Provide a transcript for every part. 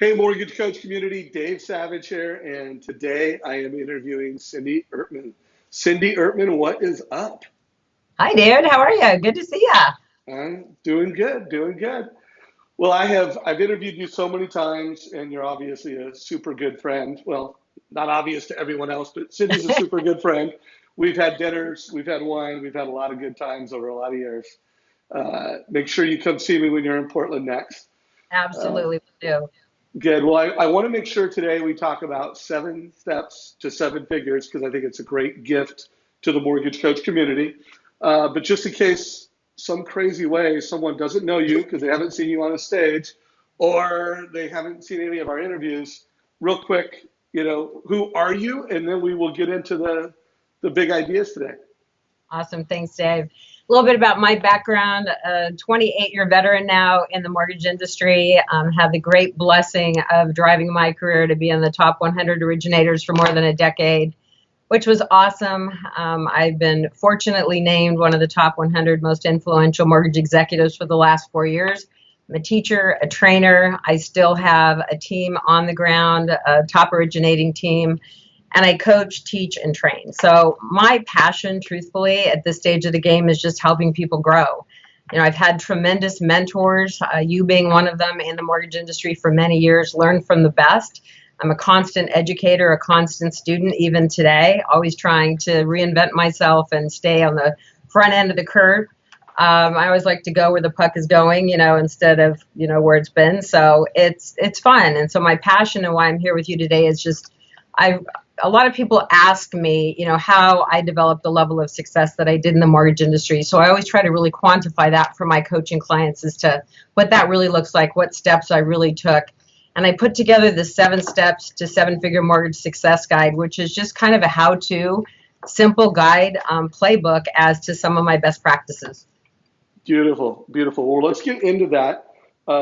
Hey, Mortgage Coach community, Dave Savage here, and today I am interviewing Cindy Ertman. Cindy Ertman, what is up? Hi, dude. How are you? Good to see ya. I'm doing good, doing good. Well, I've interviewed you so many times, and you're obviously a super good friend. Well, not obvious to everyone else, but Cindy's a super good friend. We've had dinners, we've had wine, we've had a lot of good times over a lot of years. Make sure you come see me when you're in Portland next. Uh, Absolutely do. Good. Well, I want to make sure today we talk about 7 steps to 7 figures because I think it's a great gift to the mortgage coach community. But just in case some crazy way someone doesn't know you because they haven't seen you on a stage or they haven't seen any of our interviews, real quick, who are you? And then we will get into the big ideas today. Awesome. Thanks, Dave. A little bit about my background. A 28-year veteran now in the mortgage industry. Had the great blessing of driving my career to be in the top 100 originators for more than a decade, which was awesome. I've been fortunately named one of the top 100 most influential mortgage executives for the last 4 years. I'm a teacher, a trainer. I still have a team on the ground, a top originating team, and I coach, teach, and train. So my passion, truthfully, at this stage of the game is just helping people grow. I've had tremendous mentors, you being one of them in the mortgage industry for many years, learned from the best. I'm a constant educator, a constant student, even today, always trying to reinvent myself and stay on the front end of the curve. I always like to go where the puck is going, instead of, where it's been. So it's fun. And so my passion and why I'm here with you today is just, I a lot of people ask me, how I developed the level of success that I did in the mortgage industry. So I always try to really quantify that for my coaching clients as to what that really looks like, what steps I really took. And I put together the 7 steps to 7-figure mortgage success guide, which is just kind of a how-to simple guide playbook as to some of my best practices. Beautiful, beautiful. Well, let's get into that.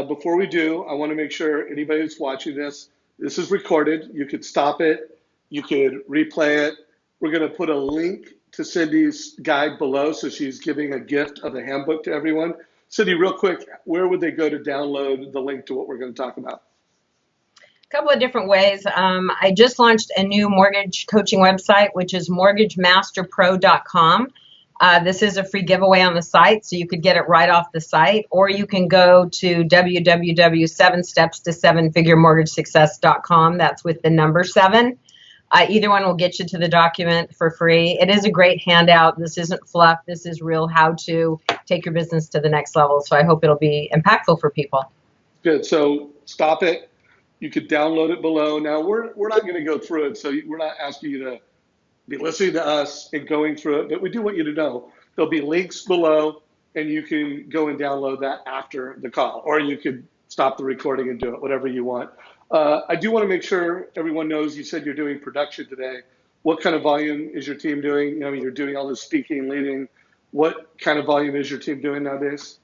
Before we do, I want to make sure anybody who's watching this is recorded. You could stop it, you could replay it. We're going to put a link to Cindy's guide below, so she's giving a gift of a handbook to everyone. Cindy, real quick, where would they go to download the link to what we're going to talk about? A couple of different ways. I just launched a new mortgage coaching website, which is mortgagemasterpro.com. This is a free giveaway on the site, so you could get it right off the site, or you can go to www.7stepsto7figuremortgagesuccess.com. That's with the number 7. Either one will get you to the document for free. It is a great handout. This isn't fluff. This is real how to take your business to the next level. So I hope it'll be impactful for people. Good. So stop it. You could download it below. Now, we're not going to go through it, so we're not asking you to be listening to us and going through it, but we do want you to know there'll be links below and you can go and download that after the call, or you could stop the recording and do it, whatever you want. I do want to make sure everyone knows you said you're doing production today. What kind of volume is your team doing? You're doing all this speaking, leading. What kind of volume is your team doing nowadays?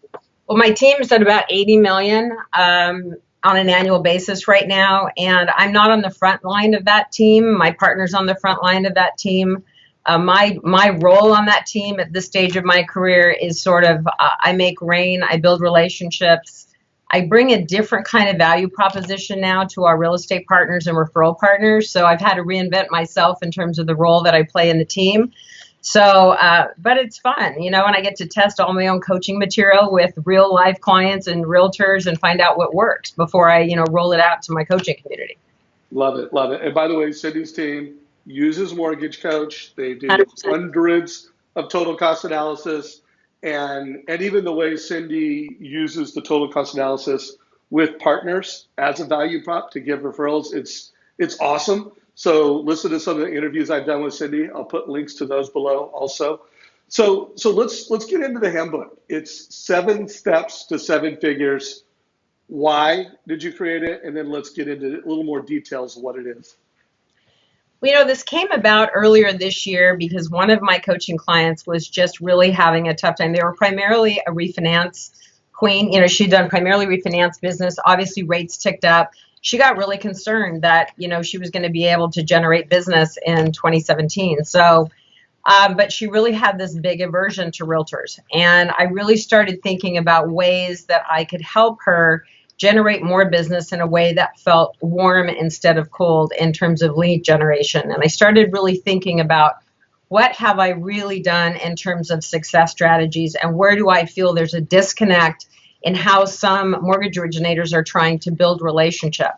Well, my team is at about 80 million on an annual basis right now, and I'm not on the front line of that team. My partner's on the front line of that team. My role on that team at this stage of my career is sort of I make rain, I build relationships. I bring a different kind of value proposition now to our real estate partners and referral partners. So I've had to reinvent myself in terms of the role that I play in the team. So, but it's fun, and I get to test all my own coaching material with real life clients and realtors and find out what works before I, roll it out to my coaching community. Love it, love it. And by the way, Cindy's team uses Mortgage Coach. They do 100%. hundreds of total cost analysis, and even the way Cindy uses the total cost analysis with partners as a value prop to give referrals, it's awesome. So listen to some of the interviews I've done with Cindy. I'll put links to those below also. So let's get into the handbook. It's 7 steps to 7 figures. Why did you create it? And then let's get into a little more details of what it is. Well, this came about earlier this year because one of my coaching clients was just really having a tough time. They were primarily a refinance queen. She'd done primarily refinance business. Obviously, rates ticked up. She got really concerned that, she was going to be able to generate business in 2017. So, but she really had this big aversion to realtors. And I really started thinking about ways that I could help her generate more business in a way that felt warm instead of cold in terms of lead generation. And I started really thinking about what have I really done in terms of success strategies, and where do I feel there's a disconnect in how some mortgage originators are trying to build relationship.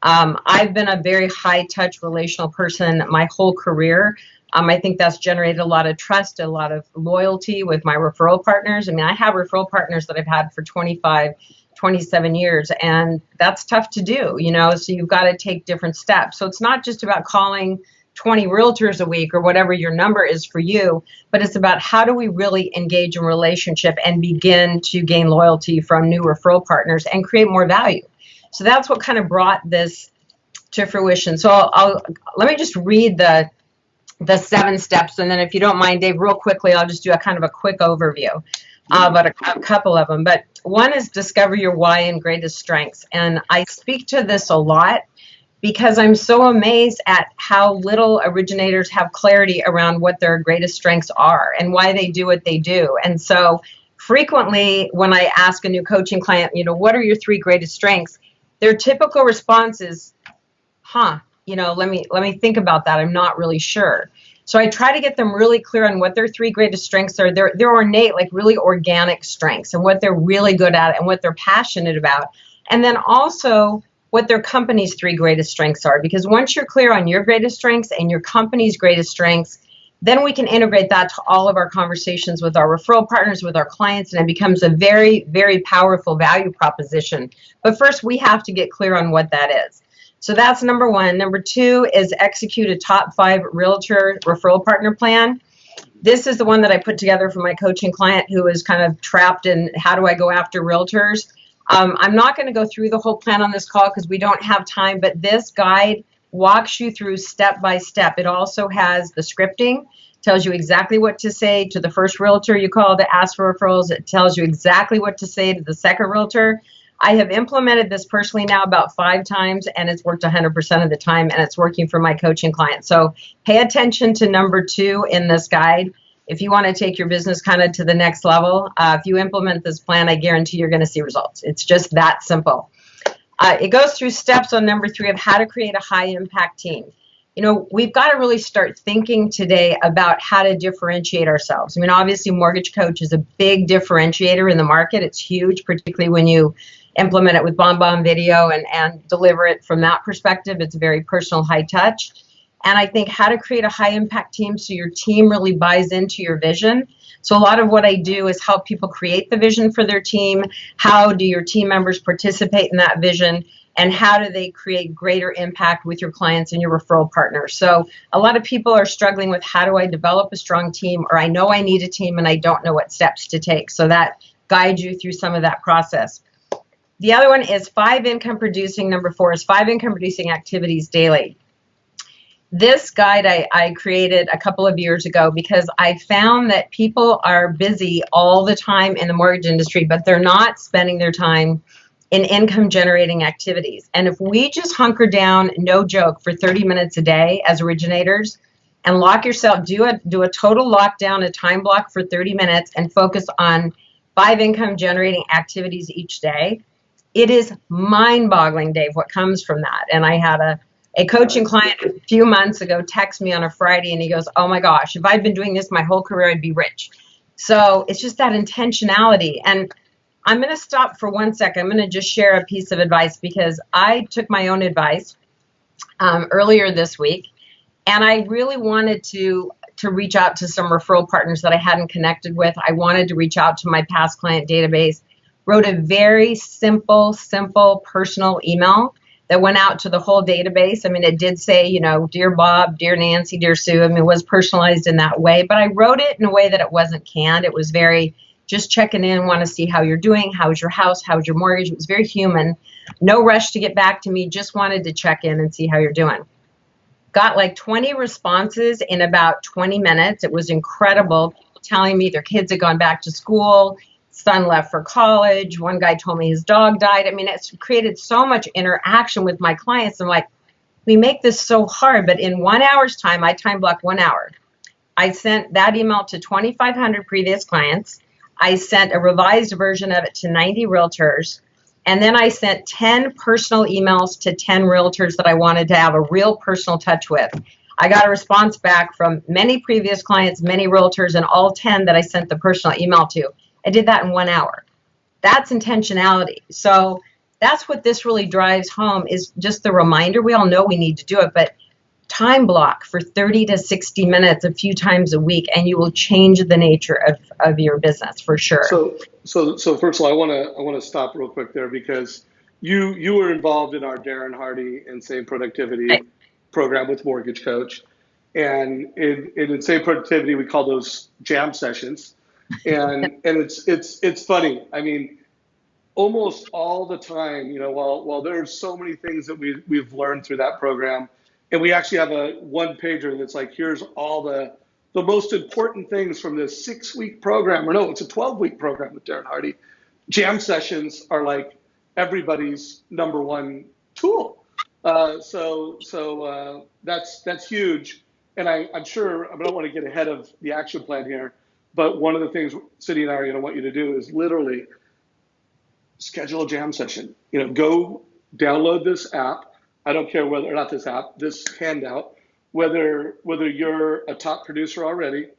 I've been a very high touch relational person my whole career. I think that's generated a lot of trust, a lot of loyalty with my referral partners. I mean, I have referral partners that I've had for 25, 27 years, and that's tough to do, so you've got to take different steps. So it's not just about calling 20 realtors a week or whatever your number is for you, but it's about how do we really engage in relationship and begin to gain loyalty from new referral partners and create more value. So that's what kind of brought this to fruition. So let me just read the 7 steps, and then if you don't mind, Dave, real quickly, I'll just do a kind of a quick overview about a couple of them. But one is discover your why and greatest strengths. And I speak to this a lot because I'm so amazed at how little originators have clarity around what their greatest strengths are and why they do what they do. And so frequently when I ask a new coaching client, what are your 3 greatest strengths? Their typical response is, let me think about that. I'm not really sure. So I try to get them really clear on what their 3 greatest strengths are. They're ornate, like really organic strengths, and what they're really good at and what they're passionate about. And then also what their company's 3 greatest strengths are. Because once you're clear on your greatest strengths and your company's greatest strengths, then we can integrate that to all of our conversations with our referral partners, with our clients, and it becomes a very, very powerful value proposition. But first, we have to get clear on what that is. So that's number 1. Number 2 is execute a top 5 realtor referral partner plan. This is the one that I put together for my coaching client who is kind of trapped in how do I go after realtors. I'm not going to go through the whole plan on this call because we don't have time, but this guide walks you through step by step. It also has the scripting, tells you exactly what to say to the first realtor you call to ask for referrals. It tells you exactly what to say to the second realtor. I have implemented this personally now about 5 times, and it's worked 100% of the time, and it's working for my coaching clients. So pay attention to number 2 in this guide. If you want to take your business kind of to the next level, if you implement this plan, I guarantee you're going to see results. It's just that simple. It goes through steps on number 3 of how to create a high impact team. We've got to really start thinking today about how to differentiate ourselves. I mean, obviously, Mortgage Coach is a big differentiator in the market. It's huge, particularly when you implement it with BombBomb video and deliver it from that perspective. It's very personal, high touch. And I think how to create a high impact team so your team really buys into your vision. So a lot of what I do is help people create the vision for their team. How do your team members participate in that vision? And how do they create greater impact with your clients and your referral partners? So a lot of people are struggling with how do I develop a strong team, or I know I need a team and I don't know what steps to take. So that guides you through some of that process. The other one is 5 income producing. Number 4 is 5 income producing activities daily. This guide I created a couple of years ago because I found that people are busy all the time in the mortgage industry, but they're not spending their time in income generating activities. And if we just hunker down, no joke, for 30 minutes a day as originators and lock yourself, do a total lockdown, a time block for 30 minutes and focus on 5 income generating activities each day, it is mind boggling, Dave, what comes from that. And I had a coaching client a few months ago text me on a Friday and he goes, oh my gosh, if I'd been doing this my whole career, I'd be rich. So it's just that intentionality. And I'm going to stop for 1 second. I'm going to just share a piece of advice because I took my own advice earlier this week, and I really wanted to reach out to some referral partners that I hadn't connected with. I wanted to reach out to my past client database, wrote a very simple, personal email that went out to the whole database. I mean, it did say, dear Bob, dear Nancy, dear Sue. I mean, it was personalized in that way, but I wrote it in a way that it wasn't canned. It was very just checking in, want to see how you're doing, how's your house, how's your mortgage. It was very human. No rush to get back to me, just wanted to check in and see how you're doing. Got like 20 responses in about 20 minutes. It was incredible, telling me their kids had gone back to school, son left for college. One guy told me his dog died. I mean, it's created so much interaction with my clients. I'm like, we make this so hard, but in 1 hour's time, I time blocked 1 hour. I sent that email to 2,500 previous clients. I sent a revised version of it to 90 realtors. And then I sent 10 personal emails to 10 realtors that I wanted to have a real personal touch with. I got a response back from many previous clients, many realtors, and all 10 that I sent the personal email to. I did that in 1 hour. That's intentionality. So that's what this really drives home, is just the reminder. We all know we need to do it, but time block for 30 to 60 minutes a few times a week, and you will change the nature of your business for sure. So first of all, I want to stop real quick there, because you were involved in our Darren Hardy Insane Productivity program with Mortgage Coach, and in Insane Productivity we call those jam sessions, and it's funny. I mean, almost all the time, while there's so many things that we've learned through that program, and we actually have a one pager that's like, here's all the most important things from this 6-week program, or no, it's a 12-week program with Darren Hardy. Jam sessions are like everybody's number one tool. So that's huge. And I'm sure, I don't want to get ahead of the action plan here, but one of the things Cindy and I are going to want you to do is literally schedule a jam session. Go download this app. I don't care whether or not this handout, whether you're a top producer already,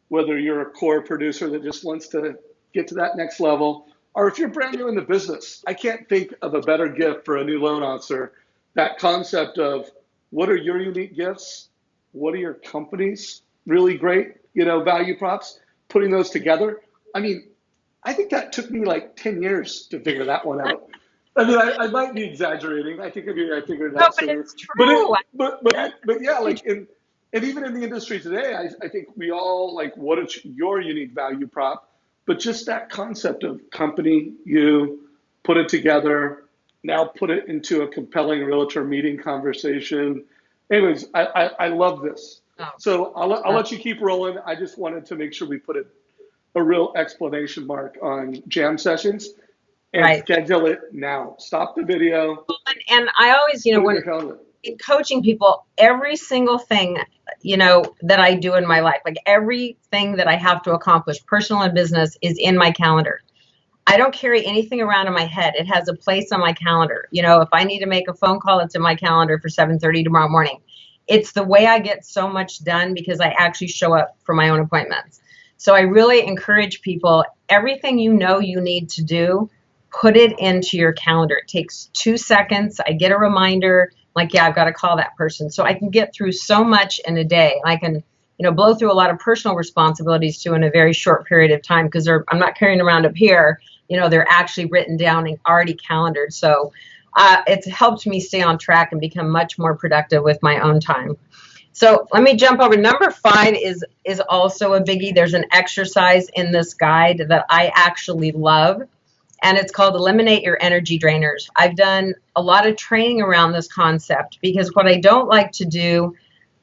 whether you're a core producer that just wants to get to that next level, or if you're brand new in the business. I can't think of a better gift for a new loan officer. That concept of, what are your unique gifts? What are your company's really great, value props? Putting those together. I mean, I think that took me like 10 years to figure that one out. I mean, I might be exaggerating. I figured it out sooner. It's true. But yeah, like, and even in the industry today, I think we all like, what is your unique value prop? But just that concept of company, you put it together, now put it into a compelling realtor meeting conversation. Anyways, I love this. So I'll let you keep rolling. I just wanted to make sure we put a real exclamation mark on jam sessions. And schedule it now. Stop the video. And I always, when in coaching people, every single thing, that I do in my life, like everything that I have to accomplish, personal and business, is in my calendar. I don't carry anything around in my head. It has a place on my calendar. If I need to make a phone call, it's in my calendar for 7:30 tomorrow morning. It's the way I get so much done, because I actually show up for my own appointments. So I really encourage people, everything you need to do, put it into your calendar. It takes 2 seconds. I get a reminder, like, yeah, I've got to call that person. So I can get through so much in a day. I can, blow through a lot of personal responsibilities too in a very short period of time, because I'm not carrying around up here. They're actually written down and already calendared. So it's helped me stay on track and become much more productive with my own time. So let me jump over. Number 5 is also a biggie. There's an exercise in this guide that I actually love, and it's called Eliminate Your Energy Drainers. I've done a lot of training around this concept, because what I don't like to do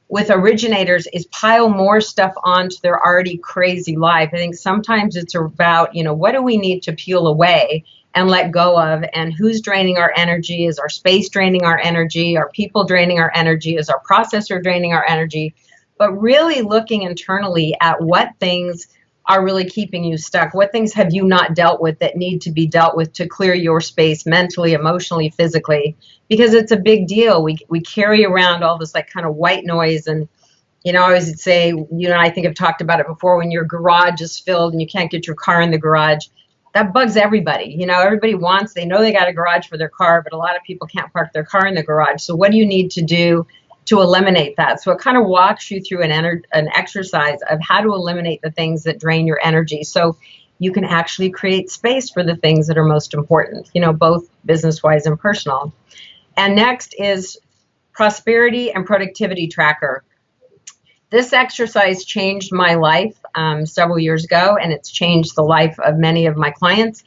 with originators is pile more stuff onto their already crazy life. I think sometimes it's about, what do we need to peel away and let go of, and who's draining our energy? Is our space draining our energy? Are people draining our energy? Is our processor draining our energy? But really looking internally at what things are really keeping you stuck. What things have you not dealt with that need to be dealt with to clear your space mentally, emotionally, physically? Because it's a big deal. We carry around all this like kind of white noise. And, I always say, I think I've talked about it before, when your garage is filled and you can't get your car in the garage, that bugs everybody. Everybody they know they got a garage for their car, but a lot of people can't park their car in the garage. So what do you need to do to eliminate that? So it kind of walks you through an exercise of how to eliminate the things that drain your energy, so you can actually create space for the things that are most important, both business-wise and personal. And next is prosperity and productivity tracker. This exercise changed my life several years ago, and it's changed the life of many of my clients,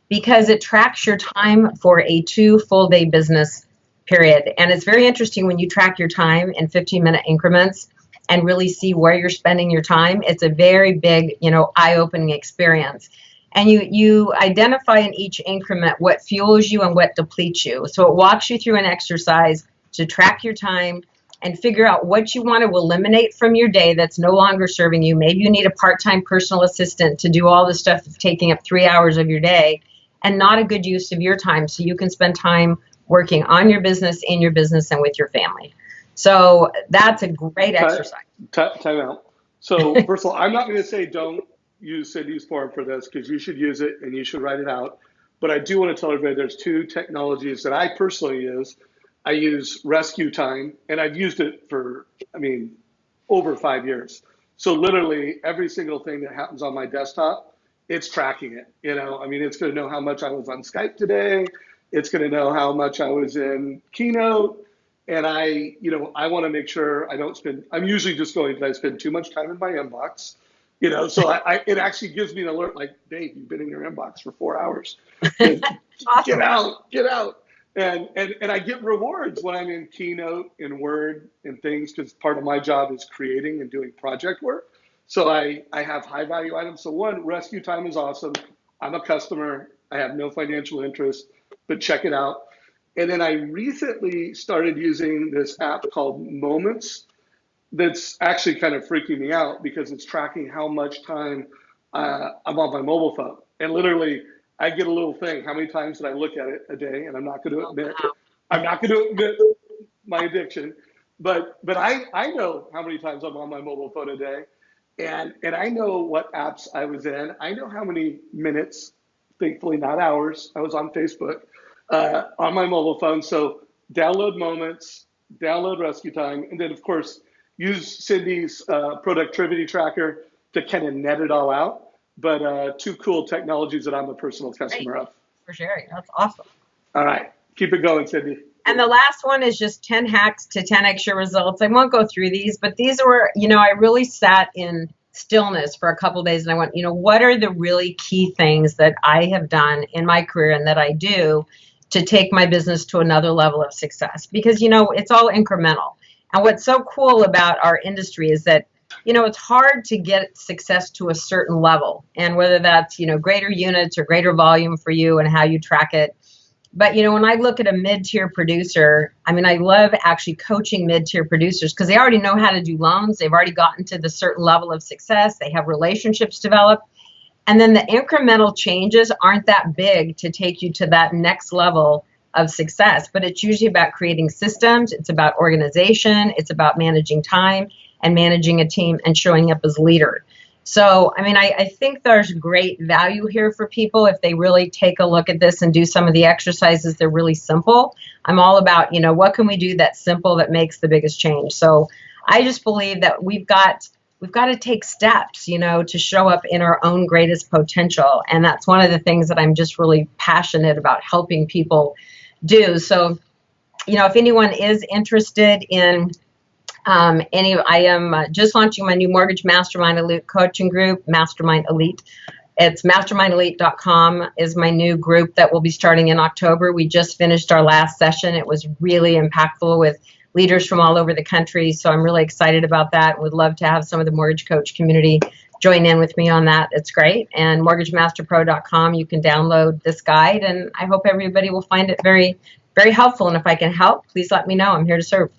because it tracks your time for a 2 full-day business period. And it's very interesting when you track your time in 15-minute increments and really see where you're spending your time. It's a very big, eye-opening experience. And you identify in each increment what fuels you and what depletes you. So it walks you through an exercise to track your time and figure out what you want to eliminate from your day that's no longer serving you. Maybe you need a part-time personal assistant to do all the stuff that's taking up 3 hours of your day. and not a good use of your time. So you can spend time working on your business, in your business, and with your family. So that's a great exercise. Time out. So first of all, I'm not going to say don't use Cindy's form for this because you should use it and you should write it out. But I do want to tell everybody there's two technologies that I personally use. I use Rescue Time, and I've used it for, I mean, over 5 years. So literally every single thing that happens on my desktop, it's tracking it. I mean, it's going to know how much I was on Skype today. It's going to know how much I was in Keynote. And I want to make sure I don't spend, I'm usually just going, did I spend too much time in my inbox? So it actually gives me an alert like, Dave, you've been in your inbox for 4 hours. Get Awesome. get out. And I get rewards when I'm in Keynote and Word and things because part of my job is creating and doing project work. So I have high value items. So one, Rescue Time is awesome. I'm a customer. I have no financial interest, but check it out. And then I recently started using this app called Moments that's actually kind of freaking me out because it's tracking how much time I'm on my mobile phone. And literally, I get a little thing. How many times did I look at it a day? And I'm not going to admit my addiction, but I know how many times I'm on my mobile phone a day, and I know what apps I was in. I know how many minutes, thankfully not hours, I was on Facebook on my mobile phone. So download Moments, download Rescue Time, and then of course use Cindy's productivity tracker to kind of net it all out. But two cool technologies that I'm a personal Great. customer of. For sharing. That's awesome. All right, keep it going, Cindy. And the last one is just 10 hacks to 10x your results. I won't go through these, but these were, I really sat in stillness for a couple of days and I went, what are the really key things that I have done in my career and that I do to take my business to another level of success? Because, it's all incremental. And what's so cool about our industry is that, it's hard to get success to a certain level. And whether that's, greater units or greater volume for you and how you track it. But, when I look at a mid-tier producer, I mean, I love actually coaching mid-tier producers because they already know how to do loans. They've already gotten to the certain level of success. They have relationships developed. And then the incremental changes aren't that big to take you to that next level of success. But it's usually about creating systems. It's about organization. It's about managing time and managing a team and showing up as leader. So, I mean, I think there's great value here for people if they really take a look at this and do some of the exercises. They're really simple. I'm all about, what can we do that's simple that makes the biggest change? So I just believe that we've got to take steps, to show up in our own greatest potential. And that's one of the things that I'm just really passionate about helping people do. So, if anyone is interested in I am just launching my new Mortgage Mastermind Elite coaching group, Mastermind Elite. It's mastermindelite.com is my new group that will be starting in October. We just finished our last session. It was really impactful with leaders from all over the country. So I'm really excited about that. Would love to have some of the mortgage coach community join in with me on that. It's great. And mortgagemasterpro.com, you can download this guide. And I hope everybody will find it very, very helpful. And if I can help, please let me know. I'm here to serve.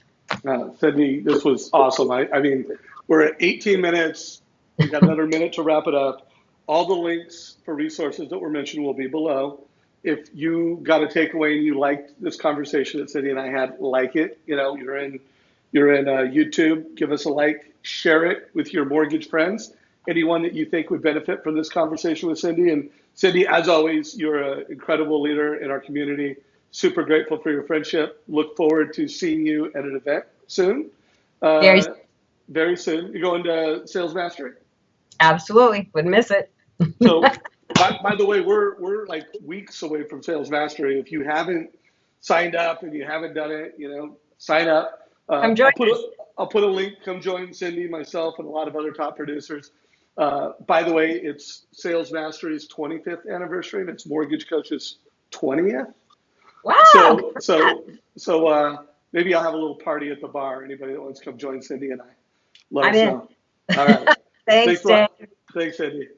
Sydney, this was awesome. I mean, we're at 18 minutes. We got another minute to wrap it up. All the links for resources that were mentioned will be below. If you got a takeaway and you liked this conversation that Cindy and I had, like it. You're in YouTube. Give us a like. Share it with your mortgage friends. Anyone that you think would benefit from this conversation with Cindy. And Cindy, as always, you're an incredible leader in our community. Super grateful for your friendship. Look forward to seeing you at an event soon. Very soon. You're going to Sales Mastery? Absolutely. Wouldn't miss it. So, by the way, we're like weeks away from Sales Mastery. If you haven't signed up and you haven't done it, sign up. I'm joining. I'll put a link. Come join Cindy, myself, and a lot of other top producers. By the way, it's Sales Mastery's 25th anniversary, and it's Mortgage Coach's 20th. Wow. So maybe I'll have a little party at the bar. Anybody that wants to come join Cindy and I, let us know. All right. Thanks, Dave. Thanks, Cindy.